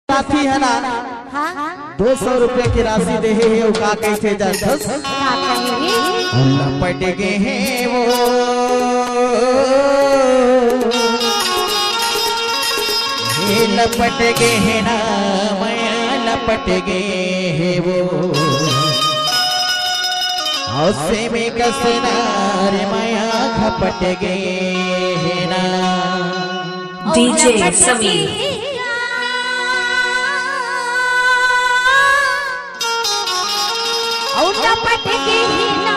साथी है ना, 200 रुपए की राशि दे है का कैसे लपट गए हैं वो लपट गए हैं ना माया लपट गए हैं वो हौसे में कसना रे माया घपट गए हैं ना। डीजे समीर लपट गए ना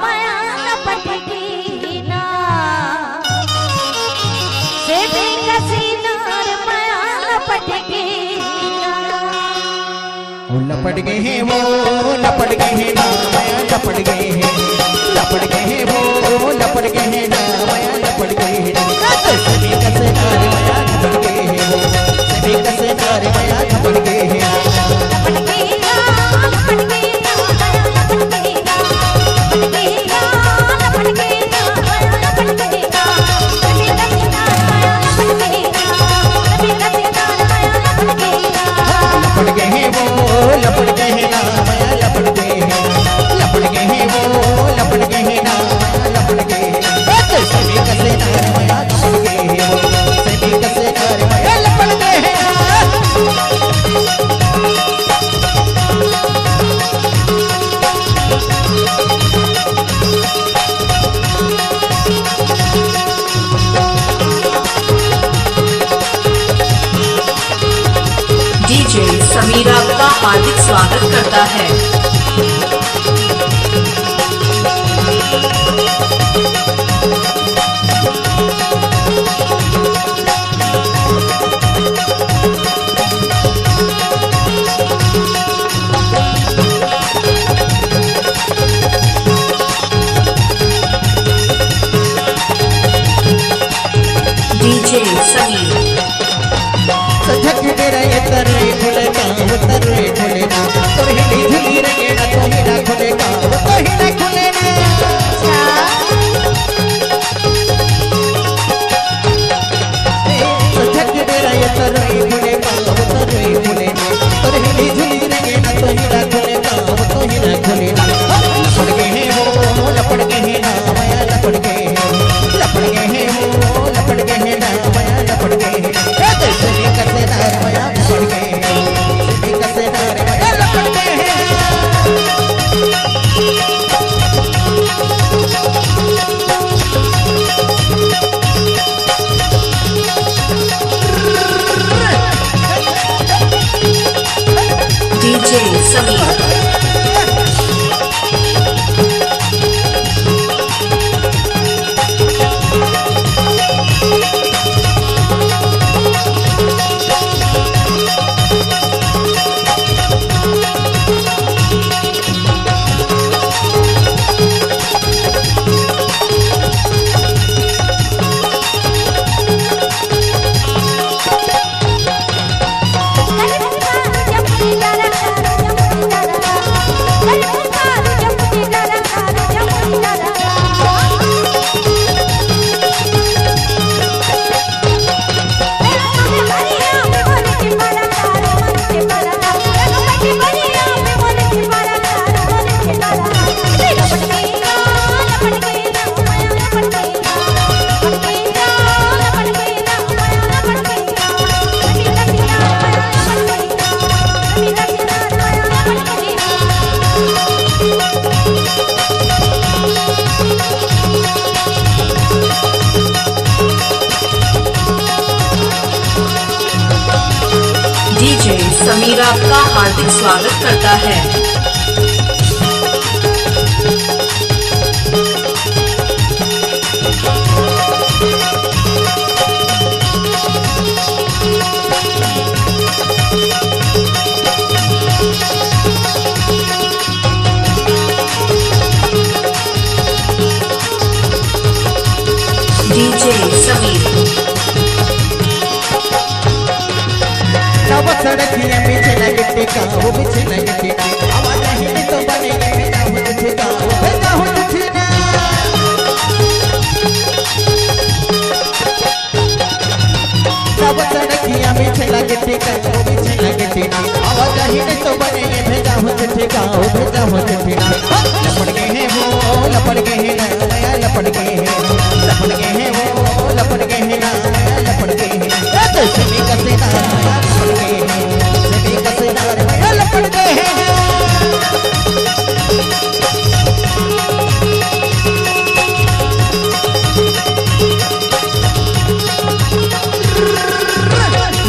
माया लपट गए ना से कसीना रे माया लपट गए ना। लपट गए हैं वो लपट गए हैं ना माया लपट गए हैं लपट गए हैं वो लपट गए हैं ना माया लपट गए हैं सभी कसे नारे माया लपट गए हैं वो सभी कसे नारे माया लपट गए हैं लपट गए ना लपट गए ना लपट गए ना माया लपट गए ना सभी कसीना माया लपट गए ना सभी कसीना माया लपट गए ना। लपट गए हैं वो लपट गए हैं ना माया लपट गए हैं लपट गए हैं वो लपट गए हैं ना माया लपट गए हैं सभी कसे नारे माया लपट गए हैं वो सभी कसे नारे माया लपट गए हैं। डीजे समीर आपका हार्दिक स्वागत करता है। डीजे समीर सजग मेरा ये तरवे खुले का वो तरवे खुले ना तो हिली झुली रंगे ना तो हिला खुले का वो तो हिला खुले ना सजग मेरा ये तरवे खुले का वो तरवे खुले ना तो हिली झुली रंगे ना तो हिला खुले का वो तो हिला खुले ना। लपट गए हैं वो लपट गए हैं ना माया लपट गए हैं लपट गए हैं वो लपट गए हैं ना माया लपट गए हैं सभी कसे नारे माया लपट गए हैं सभी कसे नारे माया लपट गए हैं। डीजे समीर डीजे समीर आपका हार्दिक स्वागत करता है। डीजे समीर नव सड़कियां पीछे न गिट्टी का वो पीछे न गिट्टी का आवाज नहीं तो बनेगी बिना हो तुझे का वो बिना हो तुझे ना। नव सड़कियां पीछे न गिट्टी का वो पीछे न नहीं नहीं तो बने ये भेजा हो चिट्ठी गाओ भेजा हो चिट्ठी लपट के हैं वो लपट के हैं ना माया लपट के हैं लपट के हैं वो लपट के हैं ना माया लपट के हैं तो सभी कसे ना माया लपट के हैं सभी कसे ना माया लपट के हैं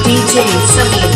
डीजे समीर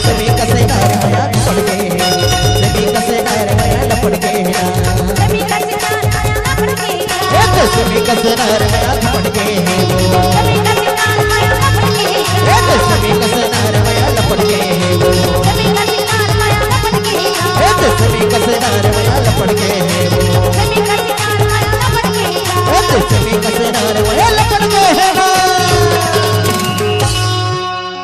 सभी कसे नार माया लपट के हैं सभी कसे नार माया लपट के हैं सभी कसे नार माया लपट के हैं सभी कसे नार माया